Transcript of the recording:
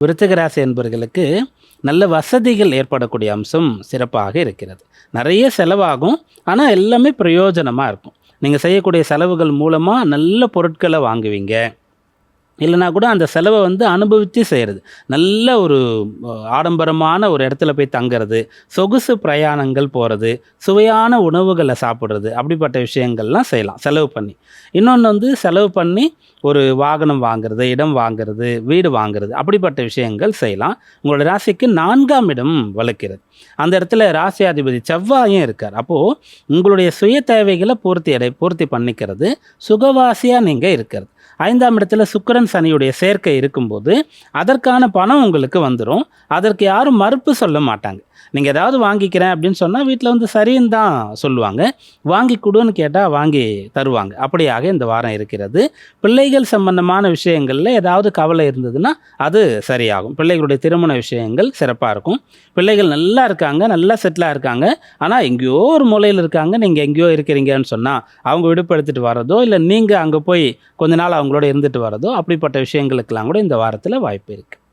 விருச்சிக ராசி என்பவர்களுக்கு நல்ல வசதிகள் ஏற்படக்கூடிய அம்சம் சிறப்பாக இருக்கிறது. நிறைய செலவாகும், ஆனால் எல்லாமே பிரயோஜனமாக இருக்கும். நீங்கள் செய்யக்கூடிய செலவுகள் மூலமாக நல்ல பொருட்களை வாங்குவீங்க. இல்லைனா கூட அந்த செலவை அனுபவித்து செய்கிறது. நல்ல ஒரு ஆடம்பரமான ஒரு இடத்துல போய் தங்கிறது, சொகுசு பிரயாணங்கள் போகிறது, சுவையான உணவுகளை சாப்பிட்றது, அப்படிப்பட்ட விஷயங்கள்லாம் செய்யலாம் செலவு பண்ணி. இன்னொன்று செலவு பண்ணி ஒரு வாகனம் வாங்குறது, இடம் வாங்குறது, வீடு வாங்குறது, அப்படிப்பட்ட விஷயங்கள் செய்யலாம். உங்களோட ராசிக்கு 4ஆம் இடம் வலுக்கிறது. அந்த இடத்துல ராசியாதிபதி செவ்வாயும் இருக்கார். அப்போது உங்களுடைய சுய தேவைகளை பூர்த்தி பண்ணிக்கிறது, சுகவாசியாக நீங்கள் இருக்கிறது. 5ஆம் இடத்துல சுக்கிரன் சனியுடைய சேர்க்கை இருக்கும்போது அதற்கான பணம் உங்களுக்கு வந்துடும். அதற்கு யாரும் மறுப்பு சொல்ல மாட்டாங்க. நீங்கள் ஏதாவது வாங்கிக்கிறேன் அப்படின்னு சொன்னால் வீட்டில் சரின்னு தான் சொல்லுவாங்க. வாங்கி கொடுன்னு கேட்டால் வாங்கி தருவாங்க. அப்படியாக இந்த வாரம் இருக்கிறது. பிள்ளைகள் சம்பந்தமான விஷயங்களில் ஏதாவது கவலை இருந்ததுன்னா அது சரியாகும். பிள்ளைகளுடைய திருமண விஷயங்கள் சிறப்பாக இருக்கும். பிள்ளைகள் நல்லா இருக்காங்க, நல்லா செட்டிலாக இருக்காங்க, ஆனால் எங்கேயோ ஒரு மூலையில் இருக்காங்க, நீங்கள் எங்கேயோ இருக்கிறீங்கன்னு சொன்னால் அவங்க விடுபடுத்திட்டு வரதோ, இல்லை நீங்கள் அங்கே போய் கொஞ்ச நாள் அவங்களோட இருந்துட்டு வரதோ, அப்படிப்பட்ட விஷயங்களுக்கெல்லாம் கூட இந்த வாரத்தில் வாய்ப்பு இருக்குது.